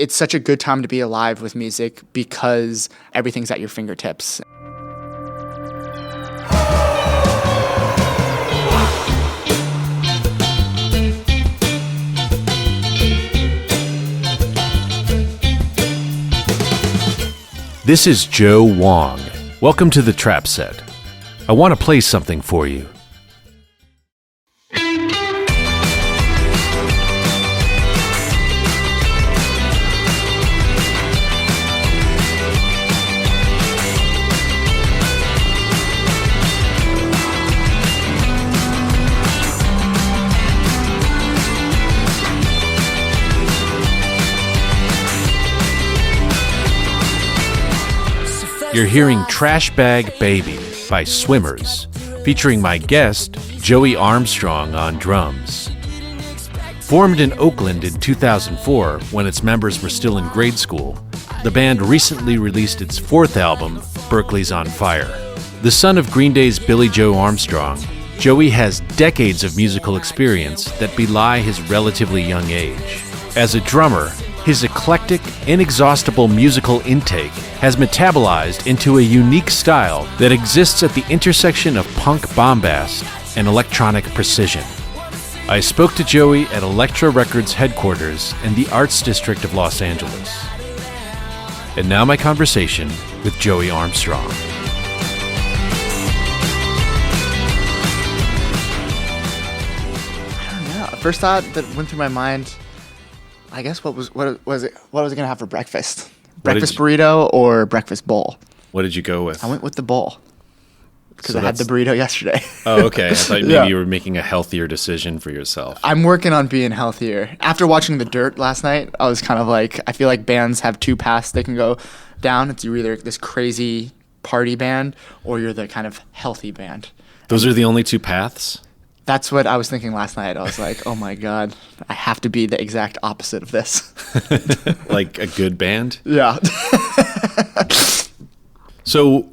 it's such a good time to be alive with music because everything's at your fingertips. This is Joe Wong. Welcome to the Trap Set. I want to play something for you. You're hearing Trash Bag Baby by SWMRS, featuring my guest, Joey Armstrong, on drums. Formed in Oakland in 2004, when its members were still in grade school, the band recently released its fourth album, Berkeley's on Fire. The son of Green Day's Billy Joe Armstrong, Joey has decades of musical experience that belie his relatively young age. As a drummer, his eclectic, inexhaustible musical intake has metabolized into a unique style that exists at the intersection of punk bombast and electronic precision. I spoke to Joey at Elektra Records headquarters in the Arts District of Los Angeles. And now my conversation with Joey Armstrong. I don't know. First thought that went through my mind, I guess what was it gonna have for breakfast? Breakfast burrito or breakfast bowl? What did you go with? I went with the bowl because I had the burrito yesterday. Oh, okay. I thought maybe you were making a healthier decision for yourself. I'm working on being healthier. After watching The Dirt last night, I was kind of like, I feel like bands have two paths they can go down. It's you're either this crazy party band or you're the kind of healthy band. Those are the only two paths? That's what I was thinking last night. I was like, oh my God, I have to be the exact opposite of this. Like a good band? Yeah. So,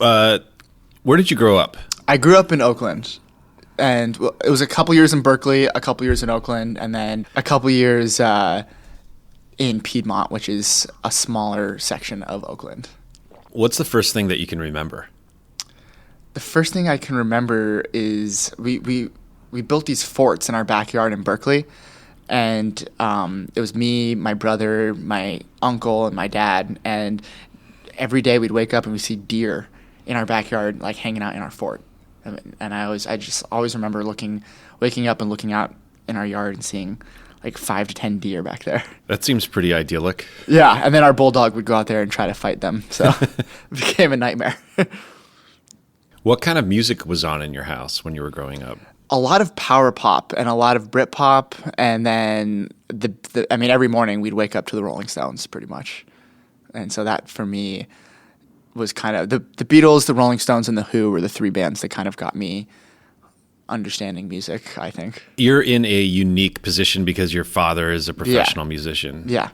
where did you grow up? I grew up in Oakland. And it was a couple years in Berkeley, a couple years in Oakland, and then a couple years in Piedmont, which is a smaller section of Oakland. What's the first thing that you can remember? The first thing I can remember is we built these forts in our backyard in Berkeley, and it was me, my brother, my uncle, and my dad, and every day we'd wake up and we'd see deer in our backyard, like hanging out in our fort. And I just always remember waking up and looking out in our yard and seeing like 5 to 10 deer back there. That seems pretty idyllic. Yeah, and then our bulldog would go out there and try to fight them, so it became a nightmare. What kind of music was on in your house when you were growing up? A lot of power pop and a lot of Brit pop, and then every morning we'd wake up to the Rolling Stones pretty much, and so that for me was kind of the Beatles, the Rolling Stones, and the Who were the three bands that kind of got me understanding music, I think. You're in a unique position because your father is a professional musician. Yeah.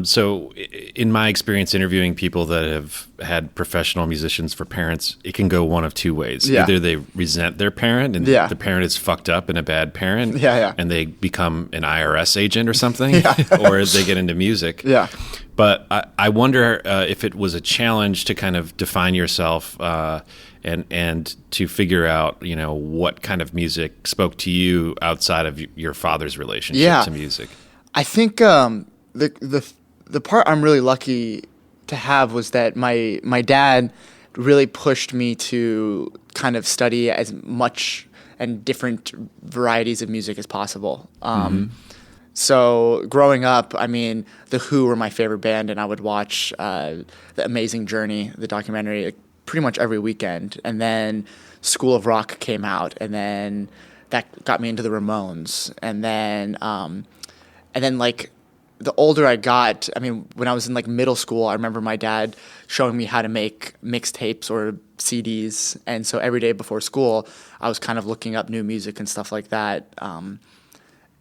So in my experience interviewing people that have had professional musicians for parents, it can go one of two ways. Yeah. Either they resent their parent and the parent is fucked up and a bad parent and they become an IRS agent or something, or they get into music. Yeah. But I wonder if it was a challenge to kind of define yourself and to figure out, what kind of music spoke to you outside of your father's relationship to music. I think the part I'm really lucky to have was that my dad really pushed me to kind of study as much and different varieties of music as possible. So growing up, The Who were my favorite band, and I would watch The Amazing Journey, the documentary, like, pretty much every weekend. And then School of Rock came out, and then that got me into the Ramones. And then like the older I got, when I was in like middle school, I remember my dad showing me how to make mixtapes or CDs. And so every day before school, I was kind of looking up new music and stuff like that.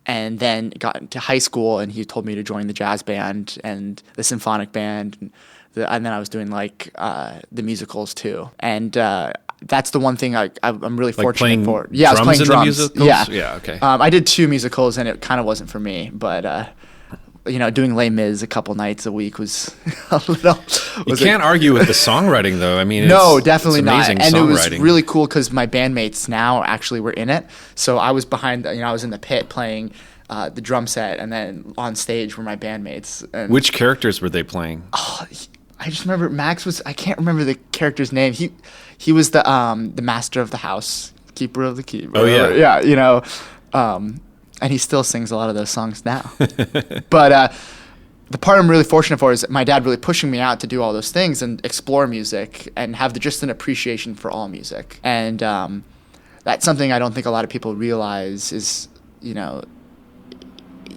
And then got into high school, and he told me to join the jazz band and the symphonic band. And then I was doing like the musicals too. And that's the one thing I'm really fortunate for. Yeah, I was playing drums. In the musicals? Yeah, okay. I did 2 musicals, and it kind of wasn't for me, but doing Les Mis a couple nights a week was a little. You can't argue with the songwriting, though. I mean, no, definitely it's not. amazing And songwriting. it was really cool because my bandmates now actually were in it. So I was behind, I was in the pit playing the drum set, and then on stage were my bandmates. And Which characters were they playing? I just remember Max was. I can't remember the character's name. He was the master of the house, keeper of the keep. Oh yeah, yeah. And he still sings a lot of those songs now. But the part I'm really fortunate for is my dad really pushing me out to do all those things and explore music and have just an appreciation for all music. And that's something I don't think a lot of people realize is,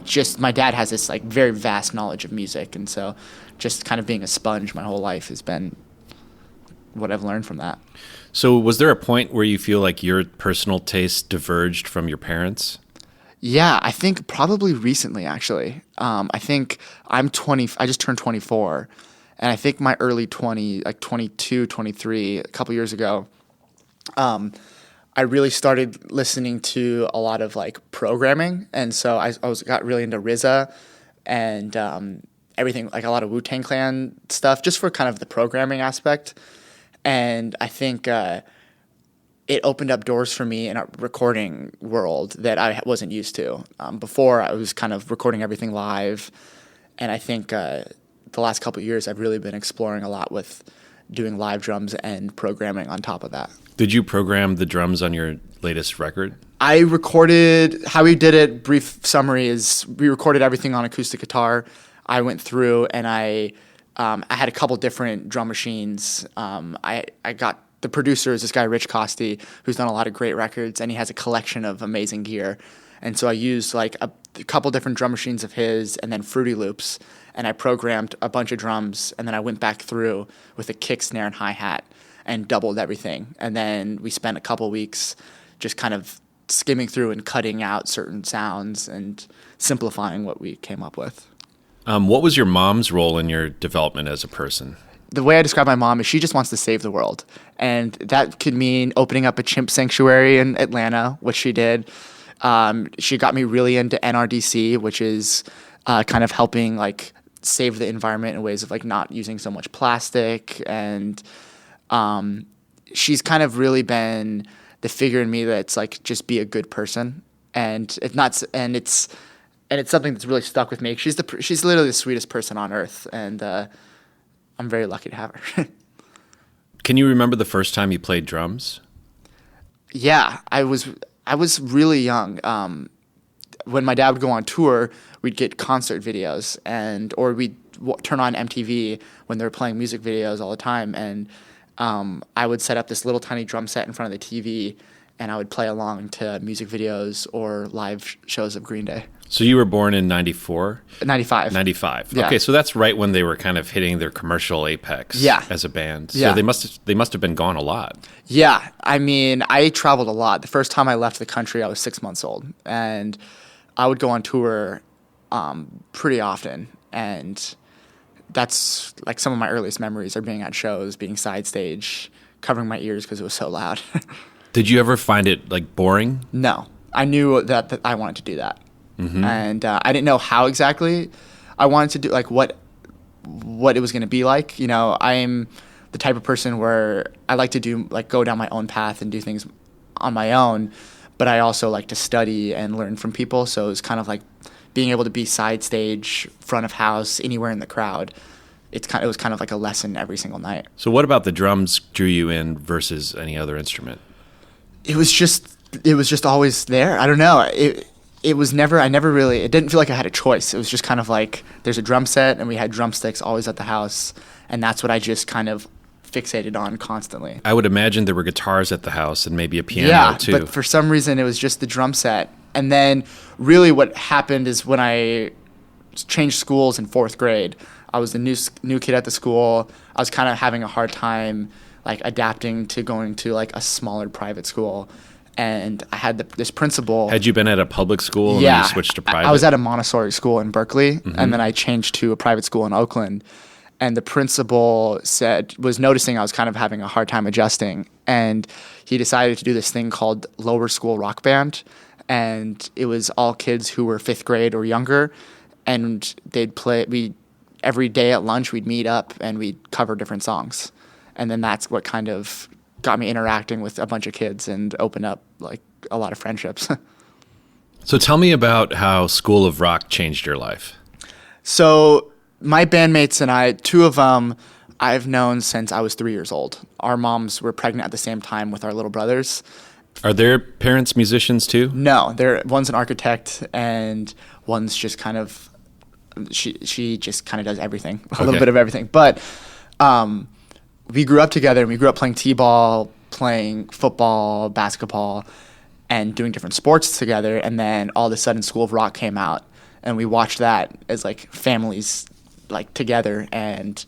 just my dad has this like very vast knowledge of music. And so just kind of being a sponge my whole life has been what I've learned from that. So was there a point where you feel like your personal taste diverged from your parents? Yeah, I think probably recently, actually. I think I'm 20. I just turned 24. And I think my early 20, like 22, 23, a couple years ago, I really started listening to a lot of like programming. And so I got really into RZA and everything, like a lot of Wu-Tang Clan stuff, just for kind of the programming aspect. And I think it opened up doors for me in a recording world that I wasn't used to. Before, I was kind of recording everything live. And I think the last couple of years, I've really been exploring a lot with doing live drums and programming on top of that. Did you program the drums on your latest record? I recorded, how we did it, brief summary is we recorded everything on acoustic guitar. I went through and I had a couple different drum machines. I got the producer is this guy, Rich Costi, who's done a lot of great records, and he has a collection of amazing gear. And so I used like a couple different drum machines of his and then Fruity Loops, and I programmed a bunch of drums, and then I went back through with a kick, snare, and hi-hat and doubled everything. And then we spent a couple weeks just kind of skimming through and cutting out certain sounds and simplifying what we came up with. What was your mom's role in your development as a person? The way I describe my mom is she just wants to save the world. And that could mean opening up a chimp sanctuary in Atlanta, which she did. She got me really into NRDC, which is kind of helping like save the environment in ways of like not using so much plastic. And she's kind of really been the figure in me that's like just be a good person. And if not, and it's something that's really stuck with me. She's literally the sweetest person on earth, and I'm very lucky to have her. Can you remember the first time you played drums? Yeah, I was really young. When my dad would go on tour, we'd get concert videos, or we'd turn on MTV when they were playing music videos all the time, and I would set up this little tiny drum set in front of the TV, and I would play along to music videos or live shows of Green Day. So you were born in 94? 95. 95. Yeah. Okay, so that's right when they were kind of hitting their commercial apex as a band. So they must have been gone a lot. Yeah, I mean, I traveled a lot. The first time I left the country, I was 6 months old, and I would go on tour pretty often, and that's like some of my earliest memories are being at shows, being side stage, covering my ears because it was so loud. Did you ever find it like boring? No, I knew that I wanted to do that. Mm-hmm. And I didn't know how exactly I wanted to do, like what it was going to be like. I'm the type of person where I like to do like go down my own path and do things on my own, but I also like to study and learn from people. So it was kind of like being able to be side stage, front of house, anywhere in the crowd. It was kind of like a lesson every single night. So what about the drums drew you in versus any other instrument? It was just always there. I don't know. It didn't feel like I had a choice. It was just kind of like there's a drum set and we had drumsticks always at the house, and that's what I just kind of fixated on constantly. I would imagine there were guitars at the house and maybe a piano too. Yeah, but for some reason it was just the drum set. And then really what happened is when I changed schools in 4th grade, I was the new kid at the school. I was kind of having a hard time like adapting to going to like a smaller private school. And I had this principal. Had you been at a public school and then you switched to private? I was at a Montessori school in Berkeley, and then I changed to a private school in Oakland. And the principal was noticing I was kind of having a hard time adjusting, and he decided to do this thing called Lower School Rock Band, and it was all kids who were 5th grade or younger, and every day at lunch we'd meet up and we'd cover different songs. And then that's what kind of got me interacting with a bunch of kids and opened up like a lot of friendships. So tell me about how School of Rock changed your life. So my bandmates and I, two of them I've known since I was 3 years old. Our moms were pregnant at the same time with our little brothers. Are their parents musicians too? No, one's an architect and one's just kind of, she just kind of does everything, a little bit of everything. But we grew up together, and we grew up playing t-ball, playing football, basketball, and doing different sports together. And then all of a sudden School of Rock came out, and we watched that as like families like together. And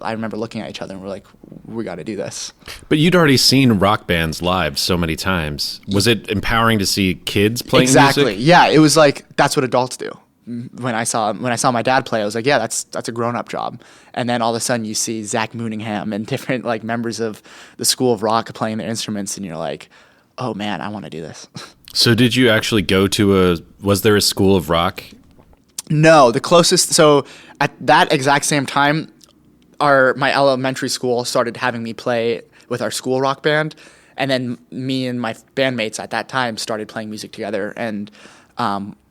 I remember looking at each other and we're like, we got to do this. But you'd already seen rock bands live so many times. Was it empowering to see kids playing exactly. music? Yeah, it was like, that's what adults do. When I saw my dad play, I was like, yeah, that's a grown-up job. And then all of a sudden you see Zach Mooningham and different like members of the School of Rock playing their instruments, and you're like, oh man, I want to do this. So did you actually go to was there a School of Rock? No, the closest, so at that exact same time, my elementary school started having me play with our school rock band, and then me and my bandmates at that time started playing music together, and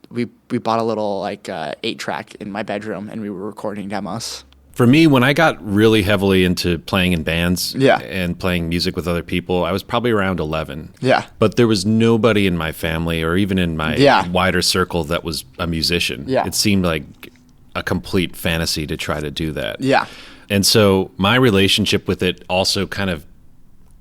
we bought a little like 8-track in my bedroom, and we were recording demos. For me, when I got really heavily into playing in bands and playing music with other people, I was probably around 11. Yeah. But there was nobody in my family or even in my wider circle that was a musician. Yeah. It seemed like a complete fantasy to try to do that. Yeah. And so my relationship with it also kind of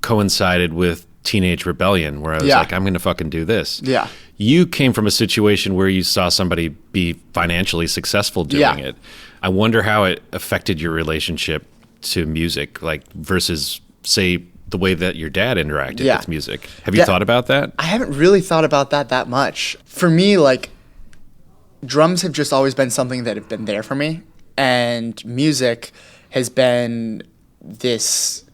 coincided with teenage rebellion, where I was like, I'm going to fucking do this. Yeah. You came from a situation where you saw somebody be financially successful doing it. I wonder how it affected your relationship to music, like versus, say, the way that your dad interacted with music. Have you thought about that? I haven't really thought about that much. For me, like, drums have just always been something that have been there for me, and music has been this,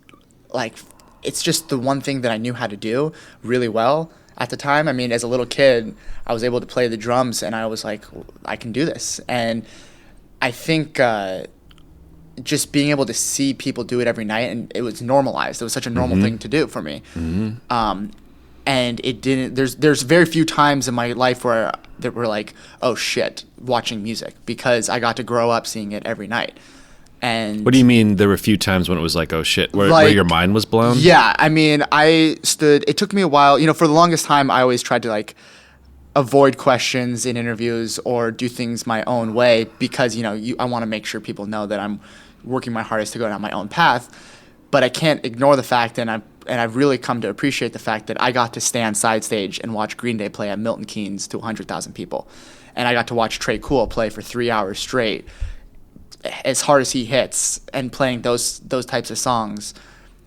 like, it's just the one thing that I knew how to do really well at the time. I mean, as a little kid, I was able to play the drums, and I was like, I can do this. And I think just being able to see people do it every night, and it was normalized. It was such a normal thing to do for me. And it didn't. There's very few times in my life where that were like, oh shit, watching music, because I got to grow up seeing it every night. And what do you mean there were a few times when it was like, oh shit, where your mind was blown? Yeah, I mean, it took me a while, for the longest time I always tried to like avoid questions in interviews or do things my own way, because, I want to make sure people know that I'm working my hardest to go down my own path. But I can't ignore the fact, and I've really come to appreciate the fact that I got to stand side stage and watch Green Day play at Milton Keynes to 100,000 people. And I got to watch Trey Cool play for 3 hours straight, as hard as he hits, and playing those types of songs.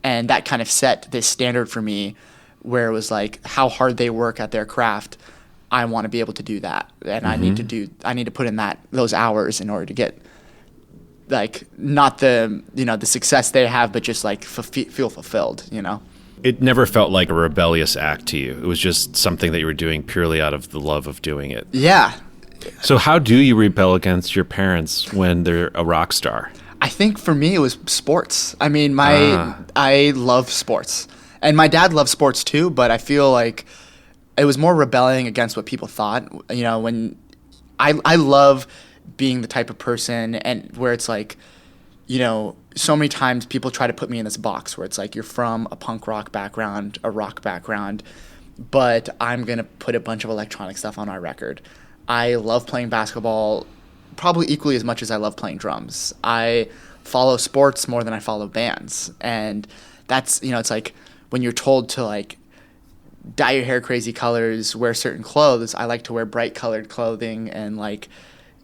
And that kind of set this standard for me, where it was like, how hard they work at their craft, I want to be able to do that. And I need to put in those hours in order to get, like, not the success they have, but just like feel fulfilled. It never felt like a rebellious act to you. It was just something that you were doing purely out of the love of doing it. Yeah. So how do you rebel against your parents when they're a rock star? I think for me it was sports. I mean, I love sports, and my dad loves sports too, but I feel like it was more rebelling against what people thought. When I love being the type of person, and where it's like, so many times people try to put me in this box where it's like, you're from a punk rock background, a rock background, but I'm going to put a bunch of electronic stuff on our record. I love playing basketball probably equally as much as I love playing drums. I follow sports more than I follow bands. And that's, it's like when you're told to like dye your hair crazy colors, wear certain clothes, I like to wear bright colored clothing and like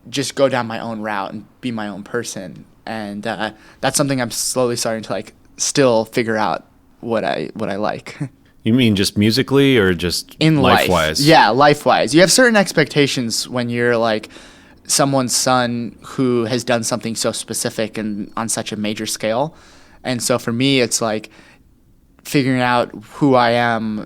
just go down my own route and be my own person. And that's something I'm slowly starting to like still figure out what I like. You mean just musically or just in life-wise? Yeah, life-wise. You have certain expectations when you're like someone's son who has done something so specific and on such a major scale. And so for me, it's like figuring out who I am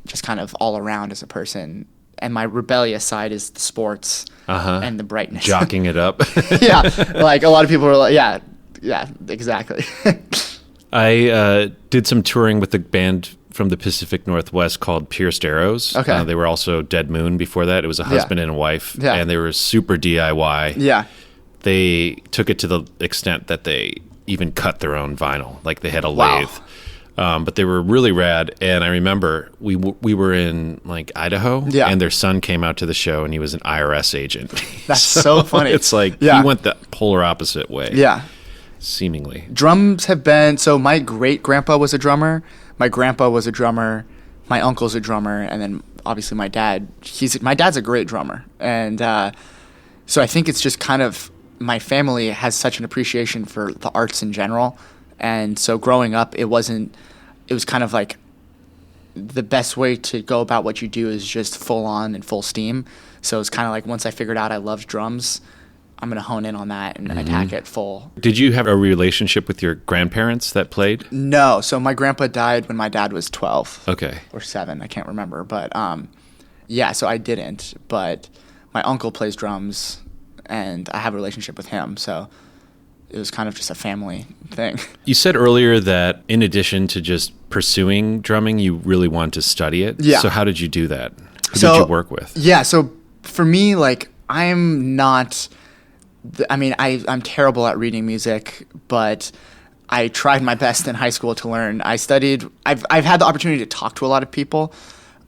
just kind of all around as a person and my rebellious side is the sports and the brightness. Jocking it up. Yeah, like a lot of people are like, yeah, exactly. I did some touring with a band from the Pacific Northwest called Pierced Arrows. Okay. They were also Dead Moon before that. It was a husband and a wife, and they were super DIY. Yeah. They took it to the extent that they even cut their own vinyl. Like they had a lathe. But they were really rad. And I remember we were in like Idaho, and their son came out to the show, and he was an IRS agent. That's so funny. It's like he went the polar opposite way. Yeah. Seemingly. Drums have been, so my great-grandpa was a drummer, my grandpa was a drummer, my uncle's a drummer, and then obviously my dad, my dad's a great drummer. And so I think it's just kind of, my family has such an appreciation for the arts in general. And so growing up, it was kind of like the best way to go about what you do is just full on and full steam. So it's kind of like once I figured out I loved drums, I'm going to hone in on that and attack it full. Did you have a relationship with your grandparents that played? No. So my grandpa died when my dad was 12. Okay. Or 7. I can't remember. But so I didn't. But my uncle plays drums, and I have a relationship with him. So it was kind of just a family thing. You said earlier that in addition to just pursuing drumming, you really wanted to study it. Yeah. So how did you do that? Who did you work with? Yeah. So for me, like, I'm not... I'm terrible at reading music, but I tried my best in high school to learn. I studied. I've had the opportunity to talk to a lot of people,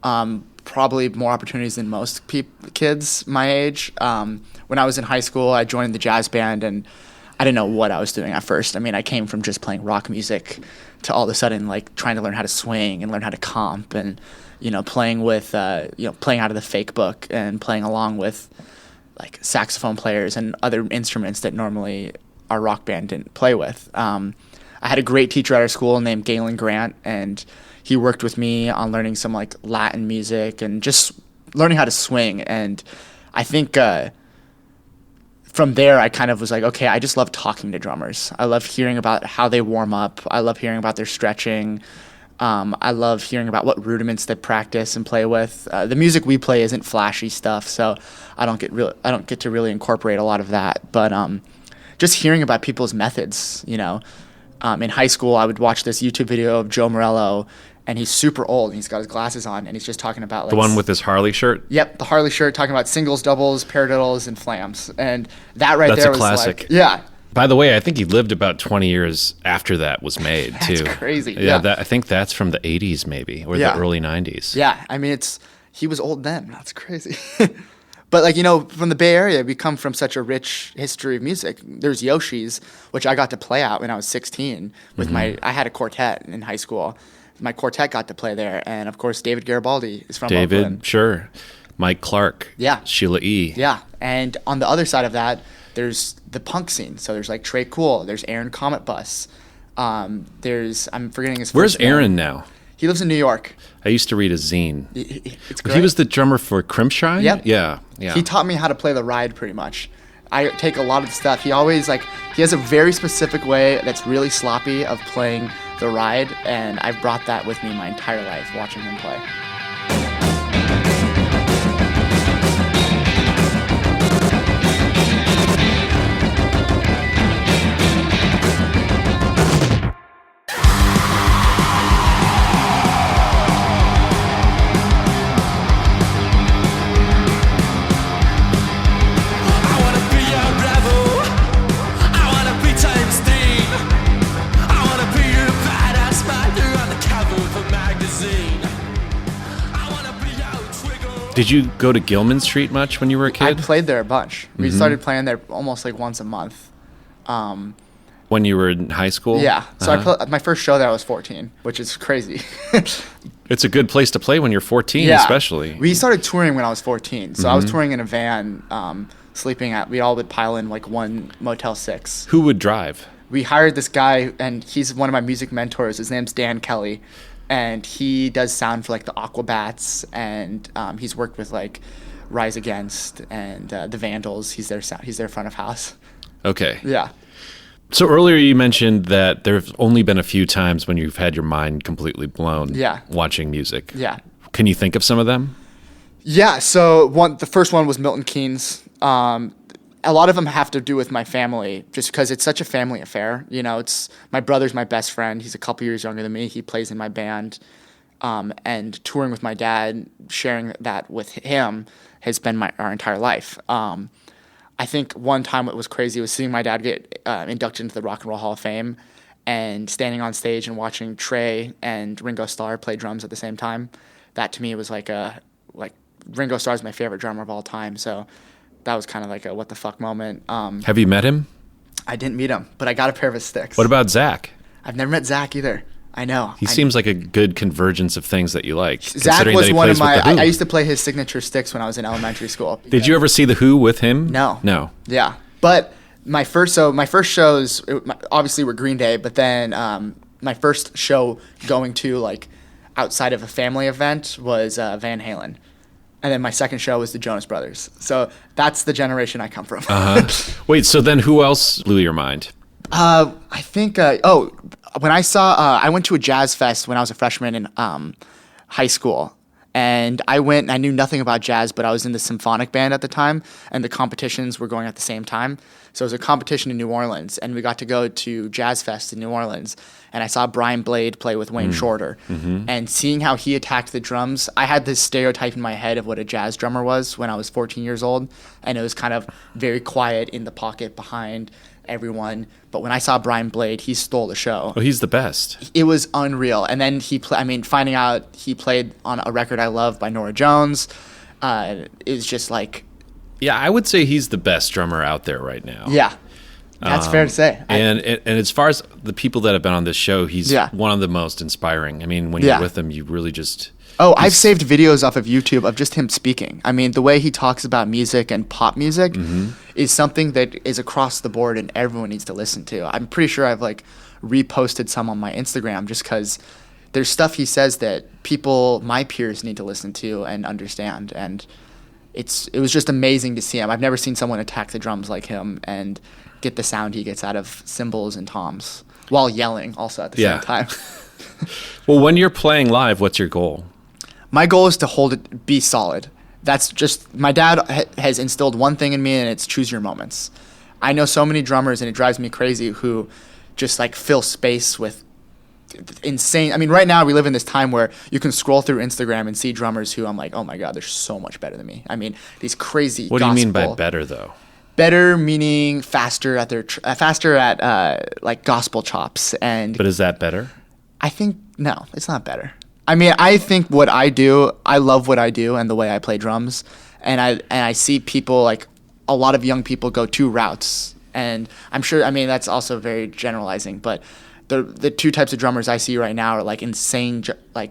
probably more opportunities than most kids my age. When I was in high school, I joined the jazz band, and I didn't know what I was doing at first. I mean, I came from just playing rock music to all of a sudden like trying to learn how to swing and learn how to comp, and playing with playing out of the fake book and playing along with like saxophone players and other instruments that normally our rock band didn't play with. I had a great teacher at our school named Galen Grant, and he worked with me on learning some like Latin music and just learning how to swing. And I think from there I kind of was like, okay, I just love talking to drummers. I love hearing about how they warm up. I love hearing about their stretching. I love hearing about what rudiments they practice and play with. The music we play isn't flashy stuff, so I don't get to really incorporate a lot of that. But just hearing about people's methods, in high school I would watch this YouTube video of Joe Morello, and he's super old, and he's got his glasses on, and he's just talking about like the one with his Harley shirt. Yep, the Harley shirt, talking about singles, doubles, paradiddles, and flams, and that That's there a was classic. Like, yeah. By the way, I think he lived about 20 years after that was made, too. That's crazy. Yeah. I think that's from the 80s, maybe, or the early 90s. Yeah, I mean, he was old then. That's crazy. But, like, from the Bay Area, we come from such a rich history of music. There's Yoshi's, which I got to play out when I was 16 with I had a quartet in high school. My quartet got to play there. And, of course, David Garibaldi is from Oakland. Sure. Mike Clark. Yeah. Sheila E. Yeah. And on the other side of that, there's the punk scene. So there's like Trey Cool. There's Aaron Comet Bus. I'm forgetting his first Where's name. Aaron now? He lives in New York. I used to read a zine. It's great. He was the drummer for Crimpshrine? Yep. Yeah. He taught me how to play the ride pretty much. I take a lot of the stuff. He has a very specific way that's really sloppy of playing the ride, and I've brought that with me my entire life watching him play. Did you go to Gilman Street much when you were a kid? I played there a bunch. We started playing there almost like once a month. When you were in high school? Yeah. So my first show there I was 14, which is crazy. It's a good place to play when you're 14, especially. We started touring when I was 14. So I was touring in a van, we all would pile in like one Motel 6. Who would drive? We hired this guy, and he's one of my music mentors. His name's Dan Kelly. And he does sound for like the Aquabats, and he's worked with like Rise Against and the Vandals. He's their front of house. Okay. Yeah. So earlier you mentioned that there have only been a few times when you've had your mind completely blown watching music. Yeah. Can you think of some of them? Yeah, so the first one was Milton Keynes. A lot of them have to do with my family, just because it's such a family affair. You know, it's my brother's my best friend. He's a couple years younger than me. He plays in my band, and touring with my dad, sharing that with him, has been our entire life. I think one time what was crazy was seeing my dad get inducted into the Rock and Roll Hall of Fame, and standing on stage and watching Trey and Ringo Starr play drums at the same time. That to me was like Ringo Starr is my favorite drummer of all time, so that was kind of like a what the fuck moment. Have you met him? I didn't meet him, but I got a pair of his sticks. What about Zach? I've never met Zach either. I know. He seems like a good convergence of things that you like. Zach was one of my... I used to play his signature sticks when I was in elementary school. Did you ever see The Who with him? No. No. Yeah. But my first shows obviously were Green Day, but then my first show going to like outside of a family event was Van Halen. And then my second show was the Jonas Brothers. So that's the generation I come from. Wait, so then who else blew your mind? I think, when I went to a jazz fest when I was a freshman in high school. And I knew nothing about jazz, but I was in the symphonic band at the time, and the competitions were going at the same time. So it was a competition in New Orleans, and we got to go to Jazz Fest in New Orleans, and I saw Brian Blade play with Wayne Shorter. Mm-hmm. And seeing how he attacked the drums, I had this stereotype in my head of what a jazz drummer was when I was 14 years old, and it was kind of very quiet in the pocket behind everyone. But when I saw Brian Blade, he stole the show. Oh, he's the best. It was unreal. And then finding out he played on a record I love by Norah Jones is just like... Yeah, I would say he's the best drummer out there right now. Yeah, that's fair to say. And as far as the people that have been on this show, he's one of the most inspiring. I mean, when you're with him, you really just... Oh, I've saved videos off of YouTube of just him speaking. I mean, the way he talks about music and pop music is something that is across the board and everyone needs to listen to. I'm pretty sure I've reposted some on my Instagram just because there's stuff he says that my peers need to listen to and understand. And it was just amazing to see him. I've never seen someone attack the drums like him and get the sound he gets out of cymbals and toms while yelling also at the same time. Well, when you're playing live, what's your goal? My goal is to be solid. That's just, my dad has instilled one thing in me, and it's choose your moments. I know so many drummers, and it drives me crazy, who just fill space with insane. I mean, right now we live in this time where you can scroll through Instagram and see drummers who I'm like, oh my God, they're so much better than me. I mean, these crazy What do you mean by better, though? Better meaning faster at gospel chops. But is that better? I think, no, it's not better. I mean, I think what I do, I love what I do and the way I play drums. And I see people, a lot of young people go two routes. And I'm sure, I mean, that's also very generalizing. But the two types of drummers I see right now are insane,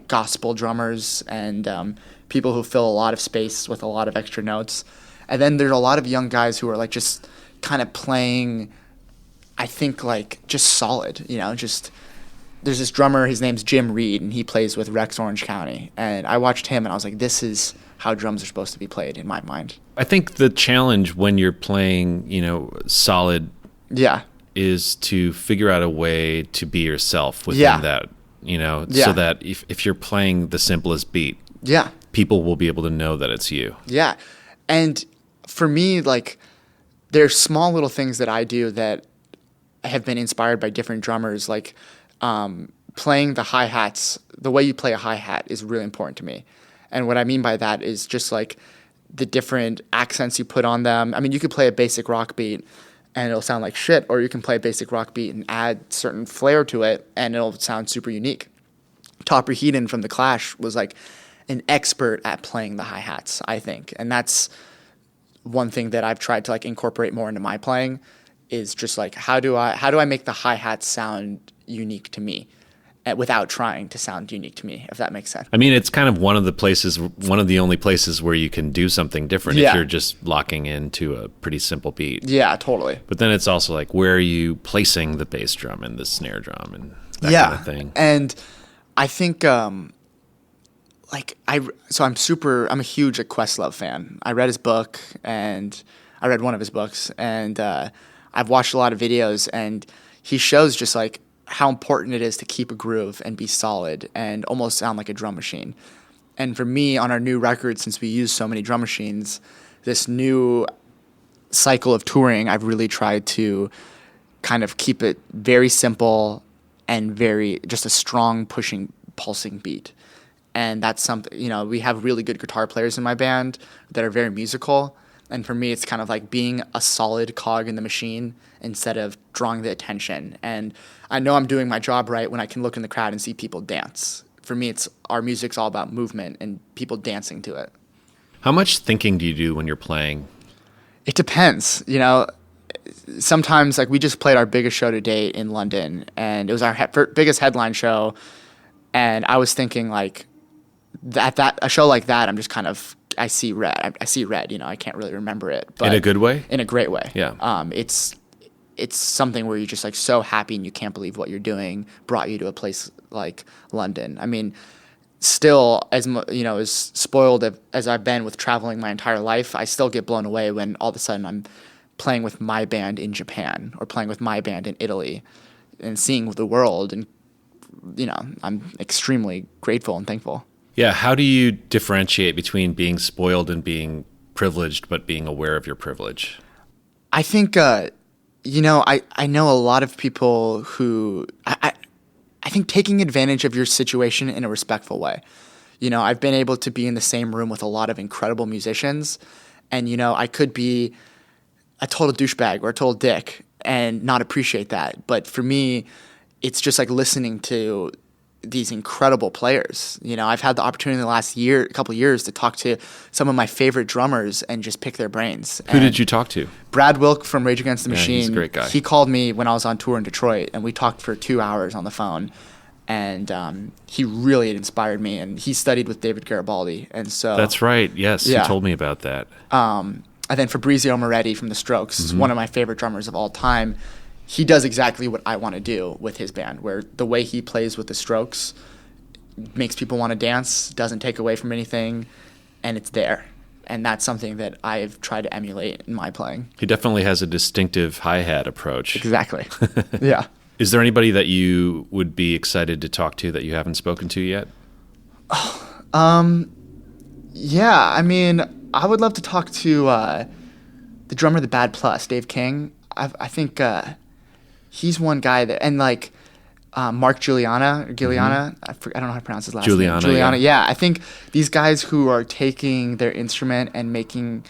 gospel drummers and people who fill a lot of space with a lot of extra notes. And then there's a lot of young guys who are just kind of playing, I think, just solid, just... There's this drummer, his name's Jim Reed, and he plays with Rex Orange County. And I watched him, and I was like, this is how drums are supposed to be played in my mind. I think the challenge when you're playing, solid is to figure out a way to be yourself within that, so that if you're playing the simplest beat, people will be able to know that it's you. Yeah. And for me, there's small little things that I do that have been inspired by different drummers, playing the hi-hats, the way you play a hi-hat is really important to me. And what I mean by that is just the different accents you put on them. I mean, you could play a basic rock beat and it'll sound like shit, or you can play a basic rock beat and add certain flair to it and it'll sound super unique. Topper Heaton from The Clash was an expert at playing the hi-hats, I think. And that's one thing that I've tried to incorporate more into my playing is just how do I make the hi-hats sound unique to me without trying to sound unique to me, if that makes sense. I mean, it's kind of one of the only places where you can do something different if you're just locking into a pretty simple beat. Yeah, totally. But then it's also where are you placing the bass drum and the snare drum and that kind of thing. And I think I'm a huge Questlove fan. I read his book, and I read one of his books, and I've watched a lot of videos, and he shows just how important it is to keep a groove and be solid and almost sound like a drum machine. And for me, on our new record, since we use so many drum machines, this new cycle of touring, I've really tried to kind of keep it very simple and very just a strong, pushing, pulsing beat. And that's something, we have really good guitar players in my band that are very musical. And for me, it's kind of like being a solid cog in the machine instead of drawing the attention. And I know I'm doing my job right when I can look in the crowd and see people dance. For me, our music's all about movement and people dancing to it. How much thinking do you do when you're playing? It depends. Sometimes, like, we just played our biggest show to date in London, and it was our biggest headline show. And I was thinking, like, a show like that, I'm just kind of, I see red. I see red. I can't really remember it. But in a good way? In a great way. Yeah. It's something where you're just like so happy and you can't believe what you're doing brought you to a place like London. I mean, still, as spoiled as I've been with traveling my entire life, I still get blown away when all of a sudden I'm playing with my band in Japan or playing with my band in Italy and seeing the world. And, I'm extremely grateful and thankful. Yeah. How do you differentiate between being spoiled and being privileged, but being aware of your privilege? I think, I know a lot of people who I think taking advantage of your situation in a respectful way. I've been able to be in the same room with a lot of incredible musicians, and I could be a total douchebag or a total dick and not appreciate that. But for me, it's just like listening to these incredible players. I've had the opportunity in the last couple of years to talk to some of my favorite drummers and just pick their brains. Who did you talk to? Brad Wilk from Rage Against the Machine. He's a great guy. He called me when I was on tour in Detroit, and we talked for 2 hours on the phone. And he really inspired me, and he studied with David Garibaldi. And so that's right. Yes, yeah. You told me about that. And then Fabrizio Moretti from The Strokes is one of my favorite drummers of all time. He does exactly what I want to do with his band, where the way he plays with The Strokes makes people want to dance, doesn't take away from anything, and it's there. And that's something that I've tried to emulate in my playing. He definitely has a distinctive hi-hat approach. Exactly. Yeah. Is there anybody that you would be excited to talk to that you haven't spoken to yet? Yeah, I mean, I would love to talk to the drummer of the Bad Plus, Dave King. I think he's one guy that, and like Mark Giuliana, I don't know how to pronounce his last name. Giuliana, yeah. I think these guys who are taking their instrument and making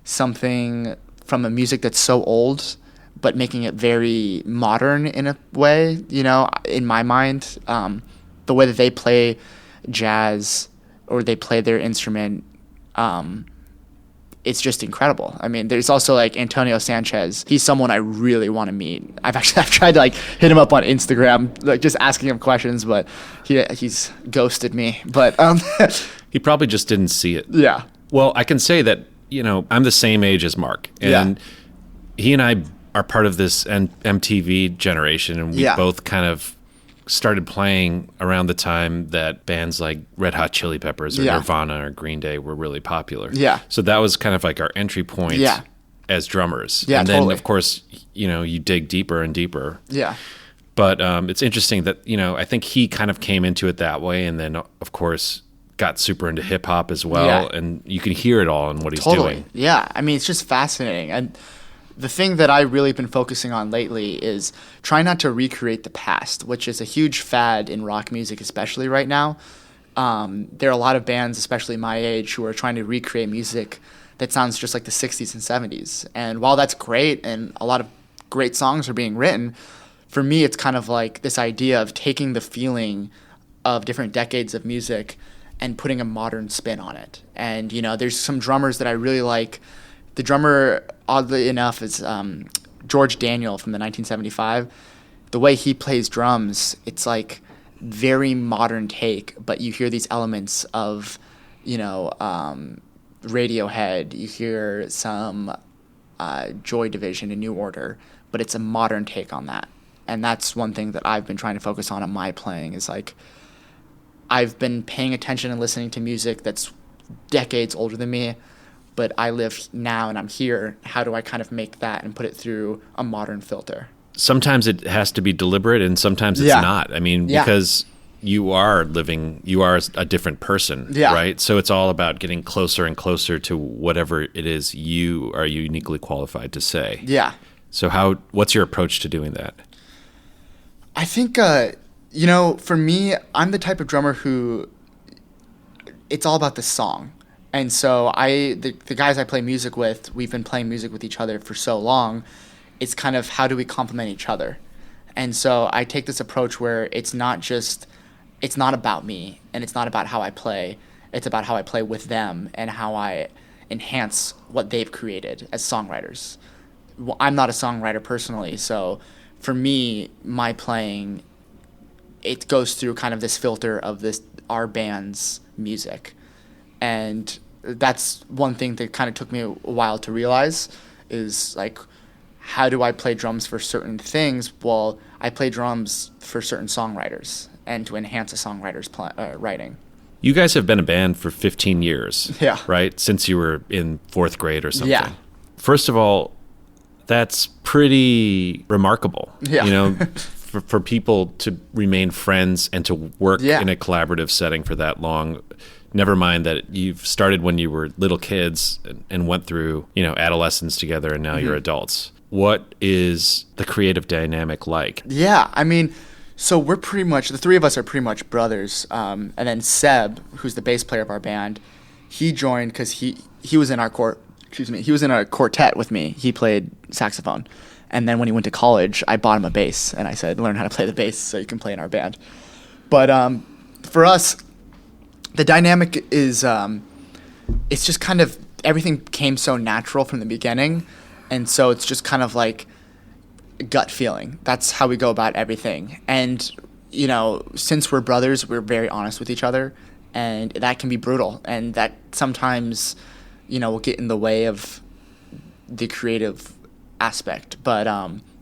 something from a music that's so old, but making it very modern in a way, in my mind, the way that they play jazz or they play their instrument, it's just incredible. I mean, there's also like Antonio Sanchez. He's someone I really want to meet. I've tried to like hit him up on Instagram, like just asking him questions, but he's ghosted me. But he probably just didn't see it. Yeah. Well, I can say that I'm the same age as Mark, and he and I are part of this MTV generation, and we both kind of started playing around the time that bands like Red Hot Chili Peppers or Nirvana or Green Day were really popular. Yeah. So that was kind of like our entry point as drummers. Yeah, and then, totally. of course, you dig deeper and deeper. Yeah. But it's interesting that, I think he kind of came into it that way, and then, of course, got super into hip-hop as well. Yeah. And you can hear it all in what he's doing. Yeah. I mean, it's just fascinating. And the thing that I've really been focusing on lately is trying not to recreate the past, which is a huge fad in rock music, especially right now. There are a lot of bands, especially my age, who are trying to recreate music that sounds just like the 60s and 70s. And while that's great and a lot of great songs are being written, for me it's kind of like this idea of taking the feeling of different decades of music and putting a modern spin on it. And, there's some drummers that I really like. The drummer, oddly enough, is George Daniel from the 1975. The way he plays drums, it's like very modern take, but you hear these elements of, Radiohead. You hear some Joy Division and New Order, but it's a modern take on that. And that's one thing that I've been trying to focus on in my playing is like I've been paying attention and listening to music that's decades older than me, but I live now and I'm here. How do I kind of make that and put it through a modern filter? Sometimes it has to be deliberate and sometimes it's not. I mean, because you are a different person, right? So it's all about getting closer and closer to whatever it is you are uniquely qualified to say. Yeah. So what's your approach to doing that? I think, for me, I'm the type of drummer who it's all about the song. And so the guys I play music with, we've been playing music with each other for so long. It's kind of how do we complement each other? And so I take this approach where it's not about me and it's not about how I play. It's about how I play with them and how I enhance what they've created as songwriters. Well, I'm not a songwriter personally, so for me, my playing, it goes through kind of this filter of our band's music. And that's one thing that kind of took me a while to realize is like, how do I play drums for certain things? Well, I play drums for certain songwriters and to enhance a songwriter's writing. You guys have been a band for 15 years, right? Since you were in 4th grade or something. Yeah. First of all, that's pretty remarkable. Yeah. For people to remain friends and to work in a collaborative setting for that long. Never mind that you've started when you were little kids and went through, adolescence together and now you're adults. What is the creative dynamic like? Yeah, I mean, so we're pretty much, the three of us are pretty much brothers. And then Seb, who's the bass player of our band, he joined because he was in our he was in a quartet with me. He played saxophone. And then when he went to college, I bought him a bass. And I said, learn how to play the bass so you can play in our band. But for us, the dynamic is, it's just kind of, everything came so natural from the beginning. And so it's just kind of like gut feeling. That's how we go about everything. And, since we're brothers, we're very honest with each other. And that can be brutal. And that sometimes, will get in the way of the creative aspect. But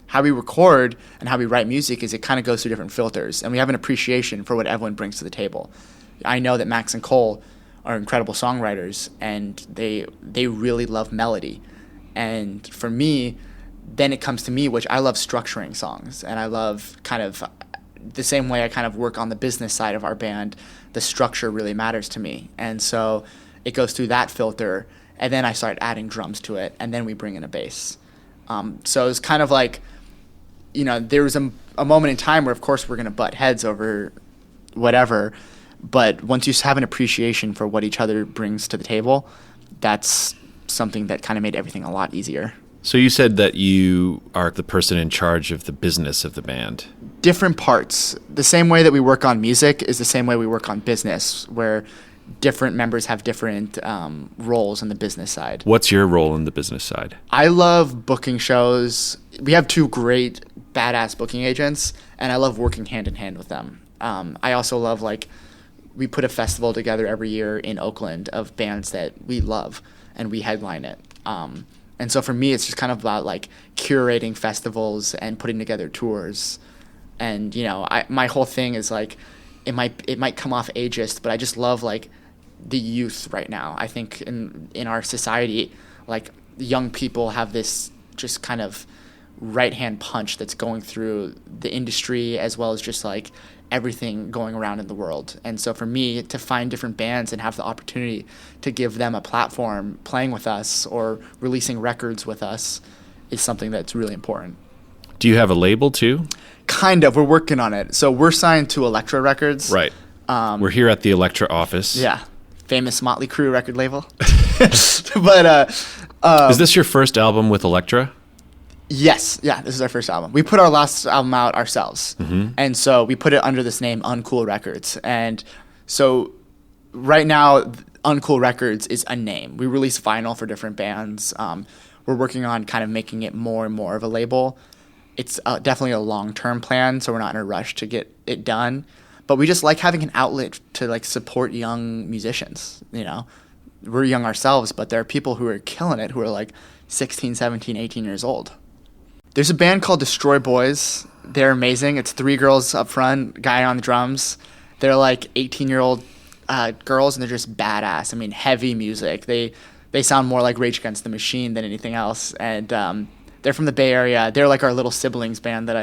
how we record and how we write music is it kind of goes through different filters. And we have an appreciation for what everyone brings to the table. I know that Max and Cole are incredible songwriters, and they really love melody. And for me, then it comes to me, which I love structuring songs, and I love kind of the same way I kind of work on the business side of our band, the structure really matters to me. And so it goes through that filter, and then I start adding drums to it, and then we bring in a bass. So it's kind of like, there was a moment in time where, of course, we're going to butt heads over whatever, but once you have an appreciation for what each other brings to the table, that's something that kind of made everything a lot easier. So you said that you are the person in charge of the business of the band. Different parts. The same way that we work on music is the same way we work on business, where different members have different roles in the business side. What's your role in the business side? I love booking shows. We have 2 great, badass booking agents, and I love working hand in hand with them. I also love, we put a festival together every year in Oakland of bands that we love, and we headline it. And so for me, it's just kind of about curating festivals and putting together tours. And my whole thing is it might come off ageist, but I just love the youth right now. I think in our society, young people have this just kind of right hand punch that's going through the industry as well as just everything going around in the world. And so for me to find different bands and have the opportunity to give them a platform playing with us or releasing records with us is something that's really important. Do you have a label too? Kind of. We're working on it. So we're signed to Elektra Records. Right. We're here at the Elektra office. Yeah. Famous Motley Crue record label. But is this your first album with Elektra? Yes. Yeah, this is our first album. We put our last album out ourselves. Mm-hmm. And so we put it under this name, Uncool Records. And so right now, Uncool Records is a name. We release vinyl for different bands. We're working on kind of making it more and more of a label. It's definitely a long-term plan, so we're not in a rush to get it done. But we just like having an outlet to support young musicians, We're young ourselves, but there are people who are killing it who are 16, 17, 18 years old. There's a band called Destroy Boys. They're amazing. It's 3 girls up front, guy on the drums. They're 18-year-old girls, and they're just badass. I mean, heavy music. They sound more like Rage Against the Machine than anything else. And they're from the Bay Area. They're our little siblings band that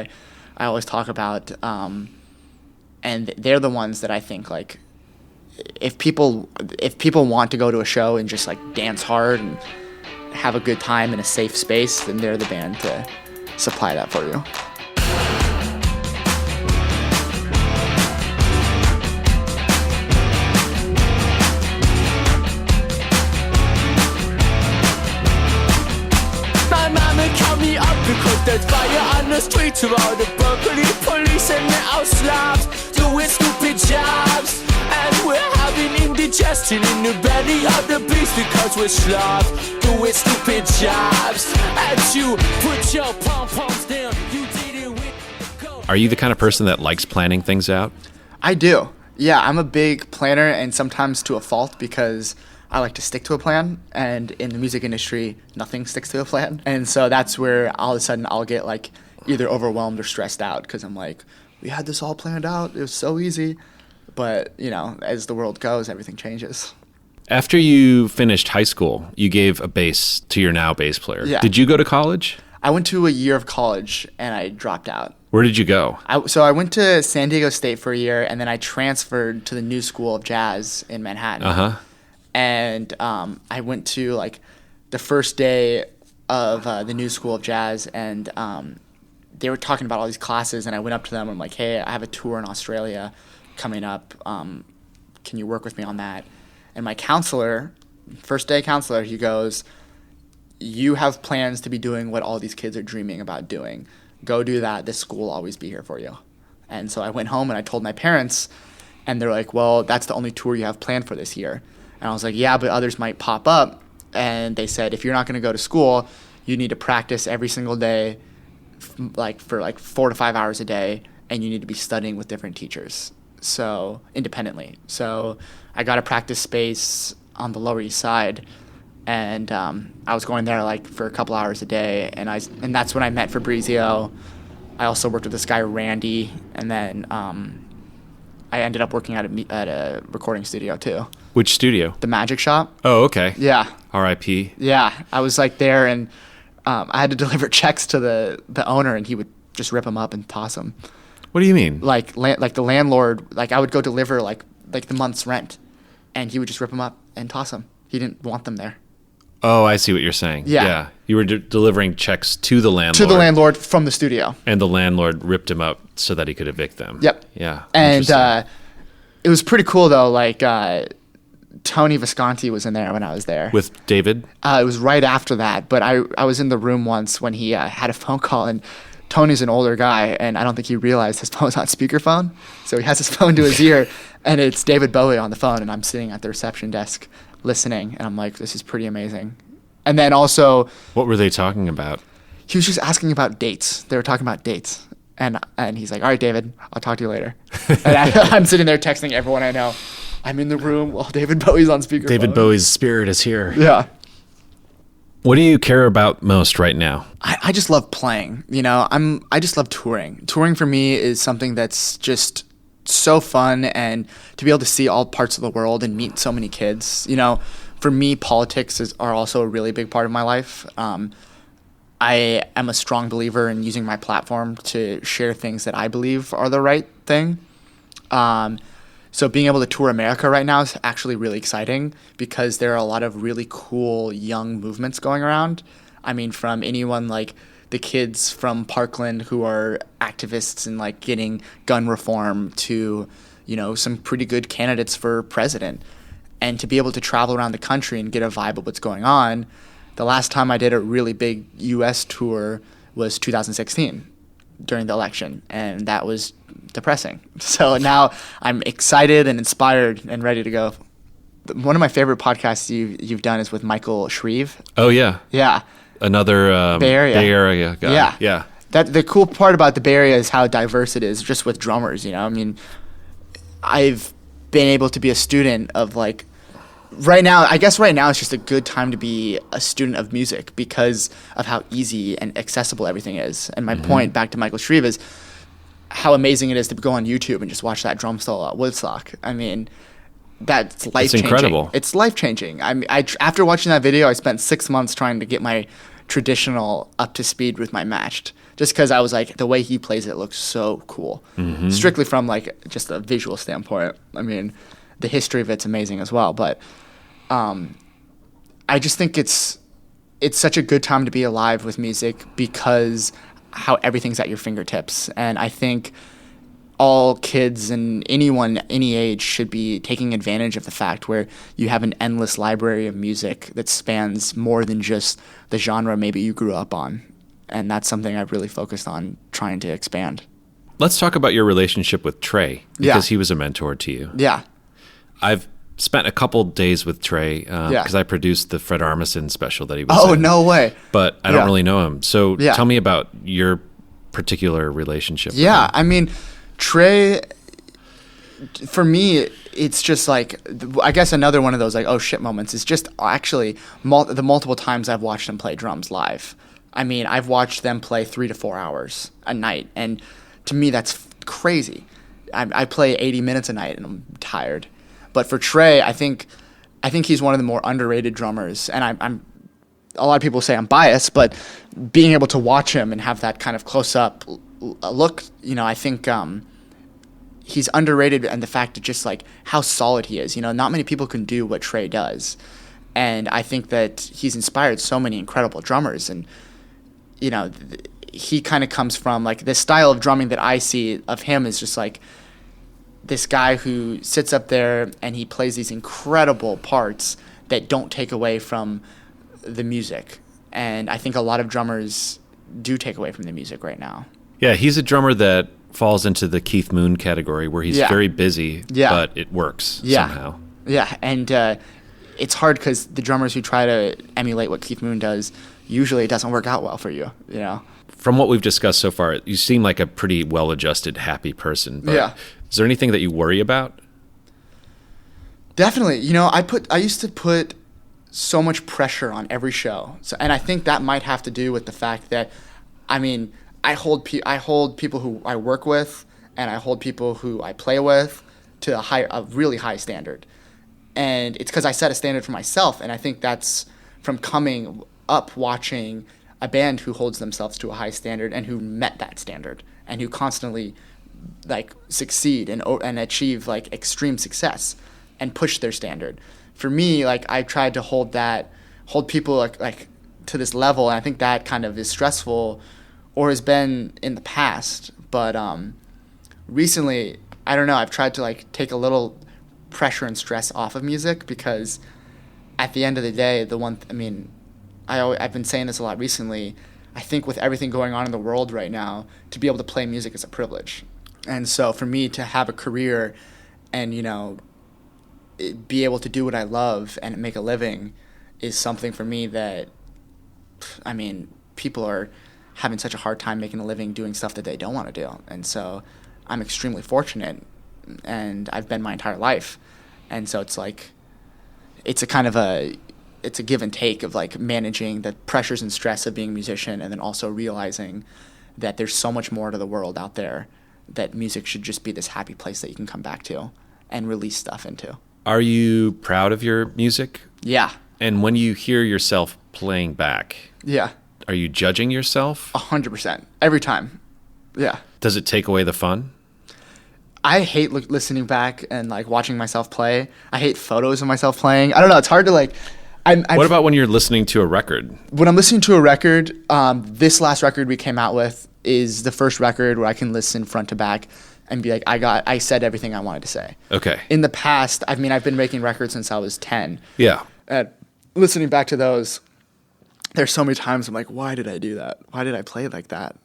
I always talk about. and they're the ones that I think like if people want to go to a show and just like dance hard and have a good time in a safe space, then they're the band to supply that for you. Count me up because there's fire on the streets of all the Berkeley police and they're out slobs doing stupid jobs, and we're having indigestion in the belly of the beast because we're slobs doing stupid jobs. And you put your pom-poms down, you did it with go. Are you the kind of person that likes planning things out? I do. Yeah, I'm a big planner, and sometimes to a fault because I like to stick to a plan, and in the music industry, nothing sticks to a plan. And so that's where all of a sudden I'll get like either overwhelmed or stressed out because I'm like, we had this all planned out. It was so easy. But, you know, as the world goes, everything changes. After you finished high school, you gave a bass to your now bass player. Yeah. Did you go to college? I went to a year of college and I dropped out. Where did you go? So I went to San Diego State for a year, and then I transferred to the New School of Jazz in Manhattan. Uh-huh. And I went to like the first day of the New School of Jazz, and they were talking about all these classes, and I went up to them and I'm like, hey, I have a tour in Australia coming up. Can you work with me on that? And my counselor, first day counselor, he goes, you have plans to be doing what all these kids are dreaming about doing. Go do that. This school will always be here for you. And so I went home and I told my parents, and they're like, well, that's the only tour you have planned for this year. And I was like, yeah, but others might pop up. And they said, if you're not going to go to school, you need to practice every single day, for 4 to 5 hours a day, and you need to be studying with different teachers, so independently. So I got a practice space on the Lower East Side, and I was going there like for a couple hours a day, and that's when I met Fabrizio. I also worked with this guy Randy, and then I ended up working at a recording studio too. Which studio? The Magic Shop. Oh, okay. Yeah. R.I.P. Yeah, I was like there, and I had to deliver checks to the owner, and he would just rip them up and toss them. What do you mean? Like the landlord, like I would go deliver like the month's rent, and he would just rip them up and toss them. He didn't want them there. Oh, I see what you're saying. Yeah. You were delivering checks to the landlord. To the landlord from the studio. And the landlord ripped them up so that he could evict them. Yep. Yeah. And it was pretty cool though. Like Tony Visconti was in there when I was there. With David? It was right after that, but I was in the room once when he had a phone call, and Tony's an older guy, and I don't think he realized his phone was on speakerphone. So he has his phone to his ear, and it's David Bowie on the phone, and I'm sitting at the reception desk listening, and I'm like, this is pretty amazing. And then also, what were they talking about? He was just asking about dates. They were talking about dates. And he's like, all right, David, I'll talk to you later. And I'm sitting there texting everyone I know. I'm in the room while David Bowie's on speakerphone. David Bowie's spirit is here. Yeah. What do you care about most right now? I just love playing. You know, I just love touring. Touring for me is something that's just so fun, and to be able to see all parts of the world and meet so many kids. You know, for me, politics are also a really big part of my life. I am a strong believer in using my platform to share things that I believe are the right thing. So being able to tour America right now is actually really exciting because there are a lot of really cool young movements going around. I mean, from anyone like the kids from Parkland who are activists and like getting gun reform to, you know, some pretty good candidates for president. And to be able to travel around the country and get a vibe of what's going on. The last time I did a really big U.S. tour was 2016 during the election, and that was depressing. So now I'm excited and inspired and ready to go. One of my favorite podcasts you've done is with Michael Shreve. Oh, yeah. Yeah. Another Bay Area guy. Yeah. Yeah. The cool part about the Bay Area is how diverse it is just with drummers, you know? I mean, I've been able to be a student of like, right now it's just a good time to be a student of music because of how easy and accessible everything is. And my point back to Michael Shreve is how amazing it is to go on YouTube and just watch that drum solo at Woodstock. I mean, that's life-changing. It's incredible. It's life-changing. After watching that video, I spent 6 months trying to get my traditional up to speed with my matched, just because I was like, the way he plays it looks so cool. Strictly from like just a visual standpoint. I mean, the history of it's amazing as well, but I just think it's such a good time to be alive with music because how everything's at your fingertips. And I think all kids and anyone any age should be taking advantage of the fact where you have an endless library of music that spans more than just the genre maybe you grew up on. And that's something I've really focused on trying to expand. Let's talk about your relationship with Trey, because he was a mentor to you. Yeah. I've spent a couple days with Trey because I produced the Fred Armisen special that he was in. Oh, no way. But I don't really know him. So tell me about your particular relationship with him. I mean, Trey, for me, it's just like, I guess another one of those like, oh shit moments is just actually the multiple times I've watched him play drums live. I mean, I've watched them play 3 to 4 hours a night. And to me, that's crazy. I play 80 minutes a night and I'm tired. But for Trey, I think he's one of the more underrated drummers. And I'm a lot of people say I'm biased, but being able to watch him and have that kind of close up look, I think he's underrated, and the fact of just like how solid he is. Not many people can do what Trey does, and I think that he's inspired so many incredible drummers. And he kind of comes from like this style of drumming that I see of him is just like this guy who sits up there and he plays these incredible parts that don't take away from the music. And I think a lot of drummers do take away from the music right now. Yeah, he's a drummer that falls into the Keith Moon category where he's very busy, but it works somehow. Yeah, and it's hard because the drummers who try to emulate what Keith Moon does, usually it doesn't work out well for you, From what we've discussed so far, you seem like a pretty well-adjusted, happy person. But is there anything that you worry about? Definitely. I used to put so much pressure on every show. And I think that might have to do with the fact that, I hold people who I work with and I hold people who I play with to a really high standard. And it's because I set a standard for myself, and I think that's from coming up watching a band who holds themselves to a high standard and who met that standard and who constantly like succeed and achieve like extreme success and push their standard. For me, like I tried to hold people like to this level, and I think that kind of is stressful or has been in the past. But recently, I don't know, I've tried to like take a little pressure and stress off of music, because at the end of the day, I've been saying this a lot recently, I think with everything going on in the world right now, to be able to play music is a privilege. And so for me to have a career and, be able to do what I love and make a living is something for me that, people are having such a hard time making a living doing stuff that they don't want to do. And so I'm extremely fortunate, and I've been my entire life. And so it's like, it's a give and take of like managing the pressures and stress of being a musician, and then also realizing that there's so much more to the world out there, that music should just be this happy place that you can come back to and release stuff into. Are you proud of your music? Yeah. And when you hear yourself playing back, are you judging yourself? 100%. Every time. Yeah. Does it take away the fun? I hate listening back and like watching myself play. I hate photos of myself playing. I don't know. It's hard to like. What about when you're listening to a record? When I'm listening to a record, this last record we came out with is the first record where I can listen front to back and be like, I said everything I wanted to say. Okay. In the past, I've been making records since I was 10. Yeah. And listening back to those, there's so many times I'm like, why did I do that? Why did I play like that?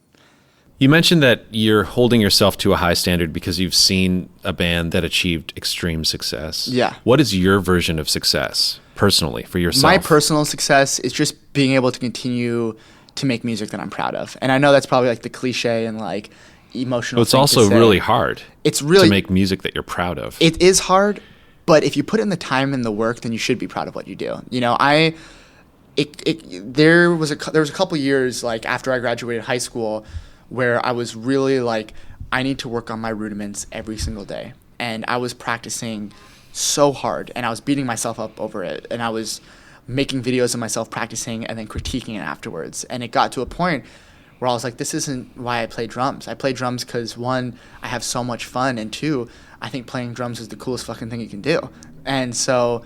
You mentioned that you're holding yourself to a high standard because you've seen a band that achieved extreme success. Yeah. What is your version of success, personally, for yourself? My personal success is just being able to continue to make music that I'm proud of. And I know that's probably like the cliche and like emotional. Well, it's also really hard. It's really to make music that you're proud of. It is hard, but if you put in the time and the work, then you should be proud of what you do. There was a couple years like after I graduated high school where I was really like, I need to work on my rudiments every single day. And I was practicing so hard, and I was beating myself up over it. And I was making videos of myself practicing and then critiquing it afterwards. And it got to a point where I was like, this isn't why I play drums. I play drums because, one, I have so much fun, and two, I think playing drums is the coolest fucking thing you can do. And so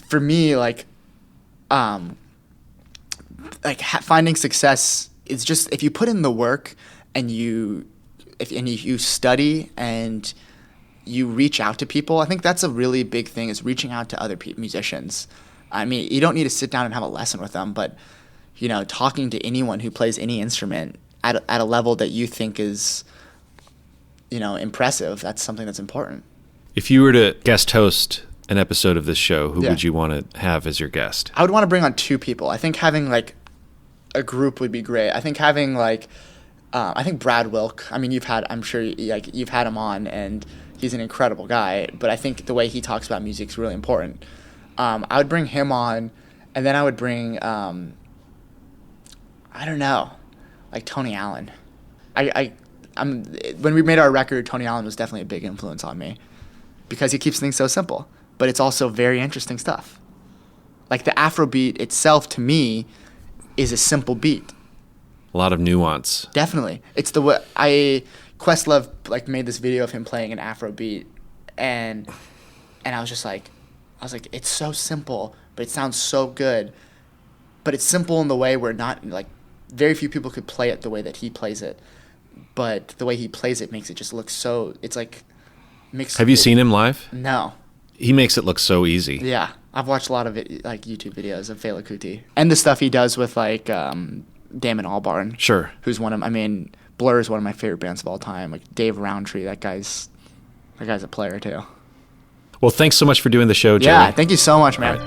for me, finding success is just, if you put in the work and you study and you reach out to people. I think that's a really big thing, is reaching out to other musicians. I mean, you don't need to sit down and have a lesson with them, but talking to anyone who plays any instrument at a level that you think is impressive, that's something that's important. If you were to guest host an episode of this show, who would you want to have as your guest? I would want to bring on 2 people. I think having a group would be great. I think having I think Brad Wilk. I mean, I'm sure you've had him on, and he's an incredible guy. But I think the way he talks about music is really important. I would bring him on, and then I would bring I don't know, Tony Allen. When we made our record, Tony Allen was definitely a big influence on me, because he keeps things so simple, but it's also very interesting stuff. The Afrobeat itself, to me, is a simple beat. A lot of nuance. Definitely. It's the way Questlove made this video of him playing an Afrobeat, and I was just like, it's so simple, but it sounds so good. But it's simple in the way where very few people could play it the way that he plays it. But the way he plays it makes it just look so, it's mixed. Have you seen him live? No. He makes it look so easy. Yeah. I've watched a lot of YouTube videos of Fela Kuti. And the stuff he does with Damon Albarn. Sure. Who's Blur is one of my favorite bands of all time. Dave Rowntree, that guy's a player too. Well, thanks so much for doing the show, Joey. Yeah, thank you so much, man.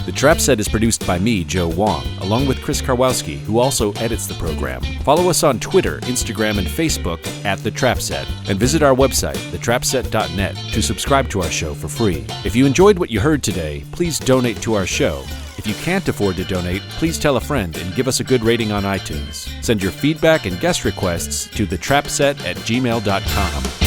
The Trap Set is produced by me, Joe Wong, along with Chris Karwowski, who also edits the program. Follow us on Twitter, Instagram, and Facebook at The Trap Set, and visit our website, thetrapset.net, to subscribe to our show for free. If you enjoyed what you heard today, please donate to our show. If you can't afford to donate, please tell a friend and give us a good rating on iTunes. Send your feedback and guest requests to thetrapset@gmail.com.